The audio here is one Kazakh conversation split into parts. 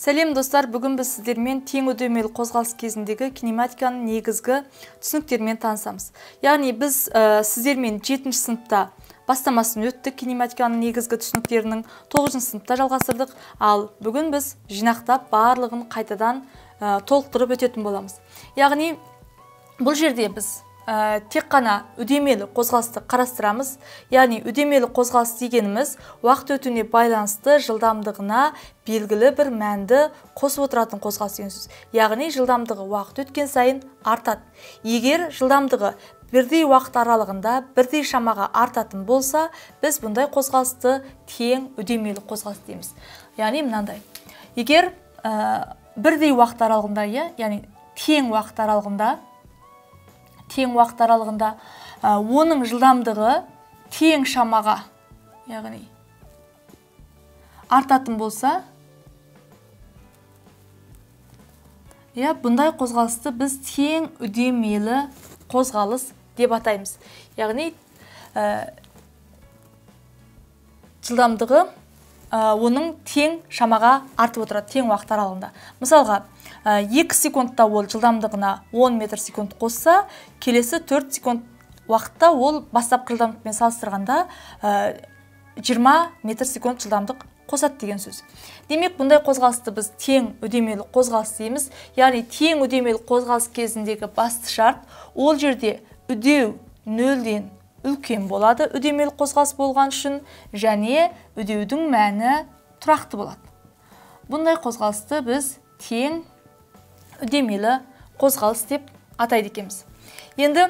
Сәлем достар, бүгін біз сіздермен тең үдемелі қозғалыс кезіндегі кинематиканың негізгі түсініктермен танысамыз. Яғни біз сіздермен 7-ші сыныпта бастамасын өттік кинематиканың негізгі түсініктерінің, 9-ші сыныпта жалғастырдық, ал бүгін біз жинақтап барлығын қайтадан толықтырып өтетін боламыз. Яғни бұл жерде біз тек қана үдемелі қозғалысты қарастырамыз. Яғни үдемелі қозғалыс дегеніміз уақыт өтуіне байланысты жылдамдығына белгілі бір мәнді қосып отыратын қозғалыс деген сөз. Яғни жылдамдығы уақыт өткен сайын артады. Егер жылдамдығы бірдей уақыт аралығында бірдей шамаға артатын болса, біз бұндай қозғалысты тең үдемелі қозғалыс дейміз. Яғни мынандай. Егер бірдей уақыт аралығында, яғни тең уақыт аралығында оның жылдамдығы тең шамаға, яғни артатын болса, бұндай қозғалысты біз тең үдемелі қозғалыс деп атаймыз. Яғни жылдамдығы оның тең шамаға артып отырады, тең уақыт аралығында. Мысалға, 2 секундта ол жылдамдығына 10 метр секунд қосса, келесі 4 секунд уақытта ол бастапқы жылдамдықпен салыстырғанда 20 метр секунд жылдамдық қосады деген сөз. Демек, бұндай қозғалысты біз тең үдемелі қозғалыс дейміз. Яғни тең үдемелі қозғалыс кезіндегі басты шарт, ол жерде үдеу нөлден үлкен болады, үдемелі қозғалыс болған үшін, және үдеудің мәні тұрақты болады. Бұндай қозғалысты біз тең үдемелі қозғалыс деп атайды екенбіз. Енді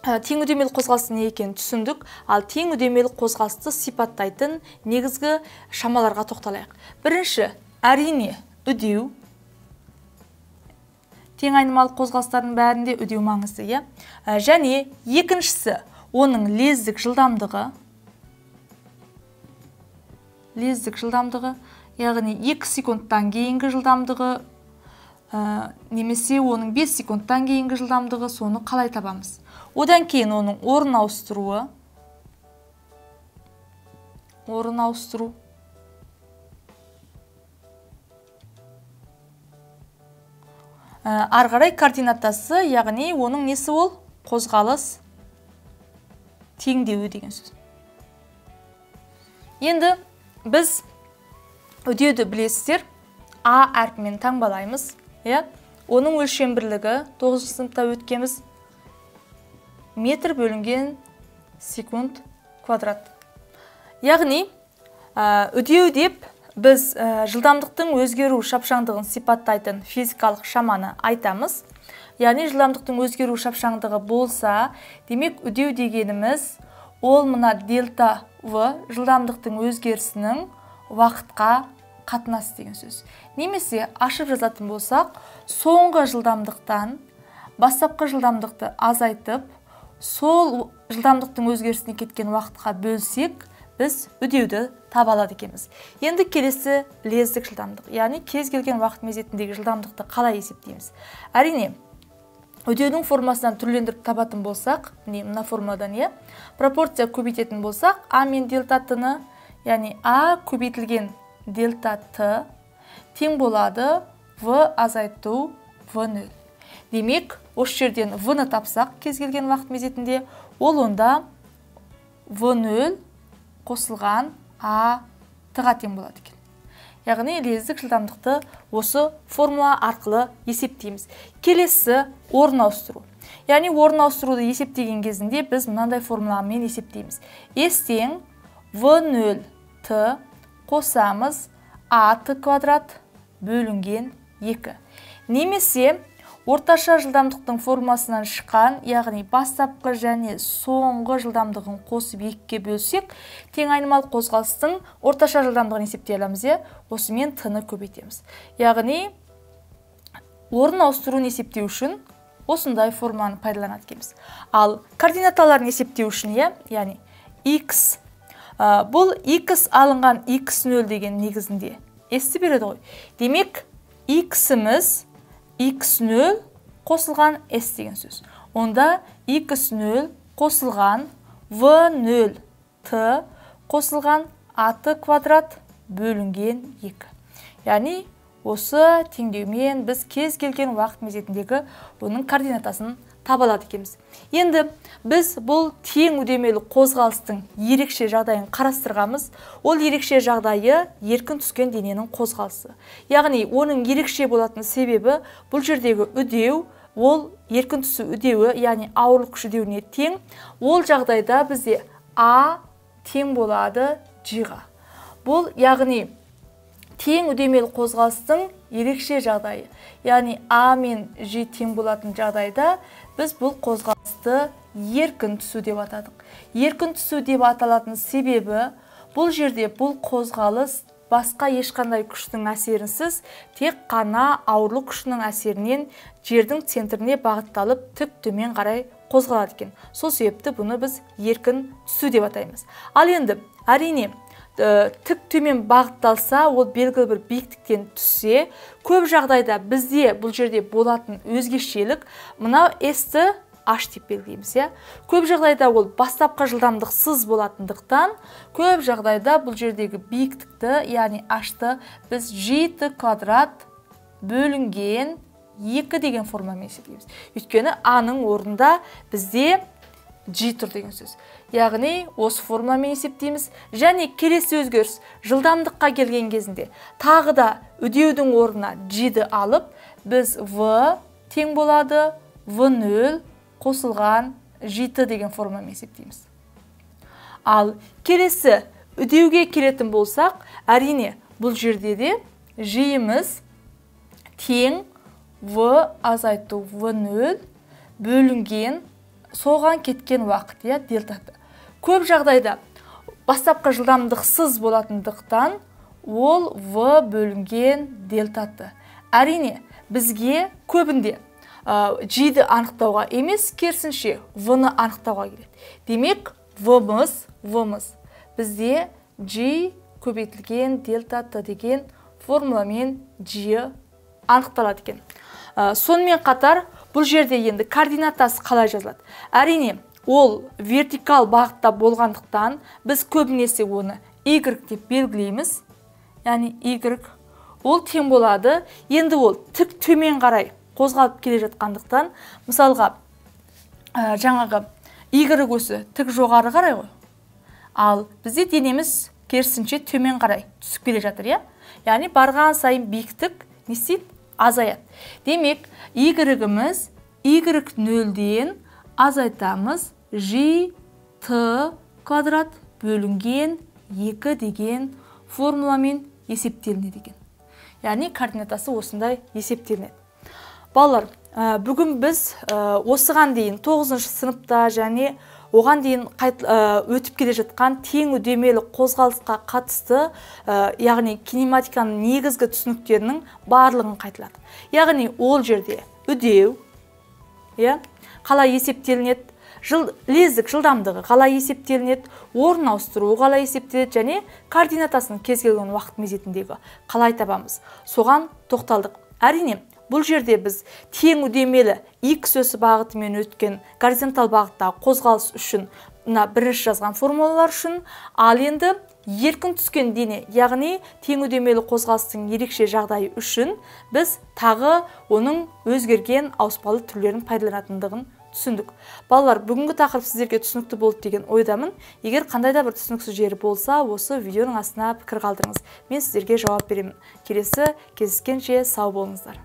тең үдемелі қозғалыстың не екенін түсіндік, ал тең үдемелі қозғалысты сипаттайтын негізгі шамаларға тоқталайық. Бірінші, әрине үдеу. Тең айнымалы қозғалыстардың бәрінде үдеу маңызды, және екіншісі, оның лездік жылдамдығы. Яғни 2 секундтан кейінгі жылдамдығы, немесе оның 5 секундтан кейінгі жылдамдығы, соны қалай табамыз. Одан кейін оның орын ауыстыру. Арғарай координатасы, яғни оның несі ол? Қозғалыс теңдеуі деген сөз. Енді біз үдеуді білесіздер, А әрпімен таңбалаймыз. Оның өлшем бірлігі 9-ші сыныпта өткенбіз метр бөлінген секунд квадрат. Яғни үдеу деп біз жылдамдықтың өзгеру шапшаңдығын сипаттайтын физикалық шаманы айтамыз. Яғни жылдамдықтың өзгеру шапшаңдығы болса, демек үдеу дегеніміз ол мына дельта В жылдамдықтың өзгерісінің уақытқа қатынасы деген сөз. Немесе ашып жазатын болсақ, соңғы жылдамдықтан бастапқы жылдамдықты азайтып, сол жылдамдықтың өзгерісіне кеткен уақытқа бөлсек, біз үдеуді таба алады екенбіз. Енді келесі лездік жылдамдық, яғни кез келген уақыт мезетіндегі жылдамдықты қалай есептейміз. Әрине, үдеудің формасынан түрлендіріп табатын болсақ, мына формуладан пропорция көбейтетін болсақ, А мен дельта Т-ны, яғни А көбейтілген дельта Т тең болады В азайту В0. Демек, осы жерден В-ны тапсақ, кез келген уақыт мезетінде, ол онда В0 қосылған А Т-ға тең болады екен. Яғни, лездік жылдамдықты осы формула арқылы есептейміз. Келесі орын ауыстыру. Яғни, орын ауыстыруды есептеген кезінде біз мынандай формуламен есептейміз. S тең V0 Т қосамыз А Т квадрат бөлінген 2. Немесе орташа жылдамдықтың формасынан шыққан, яғни бастапқы және соңғы жылдамдығын қосып 2-ке бөлсек, тең айнымалы қозғалыстың орташа жылдамдығын есептей аламыз. Осымен Т-ны көбейтеміз. Яғни орын ауыстыруын есептеу үшін осындай форманы пайдаланады екенбіз. Ал координаталарын есептеу үшін, яғни X, бұл X алынған X0 деген негізінде S-ті береді ғой. Демек, X-іміз X0 қосылған S деген сөз. Онда X0 қосылған V0 Т қосылған А Т квадрат бөлінген 2. Яғни осы теңдеумен біз кез келген уақыт мезетіндегі оның координатасын таба алады екенбіз. Енді біз бұл тең үдемелі қозғалыстың ерекше жағдайын қарастырғанбыз. Ол ерекше жағдайы еркін түскен дененің қозғалысы. Яғни оның ерекше болатын себебі бұл жердегі үдеу, ол еркін түсу үдеуі, яғни ауырлық күш үдеуіне тең. Ол жағдайда бізде А тең болады G-ға. Бұл яғни тең үдемелі қозғалыстың ерекше жағдайы. Яғни А мен G тең болатын жағдайда біз бұл қозғалысты еркін түсу деп атадық. Еркін түсу деп аталатын себебі бұл жерде бұл қозғалыс басқа ешқандай күштің әсерінсіз тек қана ауырлық күшінің әсерінен жердің центріне бағытталып тік төмен қарай қозғалады екен. Сол себепті бұны біз еркін түсу деп атаймыз. Ал енді әрине тік төмен бағытталса, ол белгілі бір биіктіктен түссе, көп жағдайда бізде бұл жерде болатын өзгешелік мынау S-ті H деп белгілейміз. Көп жағдайда ол бастапқы жылдамдықсыз болатындықтан, көп жағдайда бұл жердегі биіктікті, яғни H-ті біз G-ті квадрат бөлінген 2 деген формамен есептейміз. Өйткені А-ның орнында бізде G тұр деген сөз. Яғни осы формамен есептейміз. Және келесі өзгеріс жылдамдыққа келген кезінде тағы да үдеудің орнына G-ді алып, біз V тең болады V0 қосылған G-ті деген формамен есептейміз. Ал келесі үдеуге келетін болсақ, әрине бұл жерде де G-іміз тең V азайту V0 бөлінген соған кеткен уақыт, дельтаты. Көп жағдайда бастапқы жылдамдықсыз болатындықтан ол V бөлінген дельтаты. Әрине бізге көбінде G-ді анықтауға емес, керісінше V-ны анықтауға келеді. Демек V-мыз бізде G көбейтілген дельтаты деген формуламен G анықталады екен. Сонымен қатар бұл жерде енді координатасы қалай жазылады? Әрине, ол вертикал бағытта болғандықтан біз көбінесе оны Y деп белгілейміз. Яғни Y ол тең болады. Енді ол тік төмен қарай қозғалып келе жатқандықтан, мысалға жаңағы Y өсі тік жоғары қарай ғой. Ал бізде денеміз керісінше төмен қарай түсіп келе жатыр, Яғни барған сайын биіктік не істейді? Азаяды. Демек, Y-іміз Y0-ден азайтамыз G-T квадрат бөлінген 2 деген формуламен есептелінеді екен. Яғни координатасы осындай есептелінеді. Балалар, бүгін біз осыған дейін 9 сыныпта және оған дейін өтіп келе жатқан тең үдемелі қозғалысқа қатысты, яғни кинематиканың негізгі түсініктерінің барлығын қайталады. Яғни ол жерде үдеу, қалай есептелінеді, лездік жылдамдығы қалай есептелінеді, орын ауыстыру қалай есептеледі және координатасын кез келген уақыт мезетіндегі қалай табамыз. Соған тоқталдық. Әрине, бұл жерде біз тең үдемелі X өсі бағытымен өткен горизонтал бағыттағы қозғалыс үшін бірінші жазған формулалар үшін, ал енді еркін түскен дене, яғни тең үдемелі қозғалыстың ерекше жағдайы үшін біз тағы оның өзгерген ауыспалы түрлерін пайдаланатындығын түсіндік. Балалар, бүгінгі тақырып сіздерге түсінікті болды деген ойдамын. Егер қандай да бір түсініксіз жері болса, осы видеоның астына пікір қалдырыңыз. Мен сіздерге жауап беремін. Келесі кездескенше сау болыңыздар.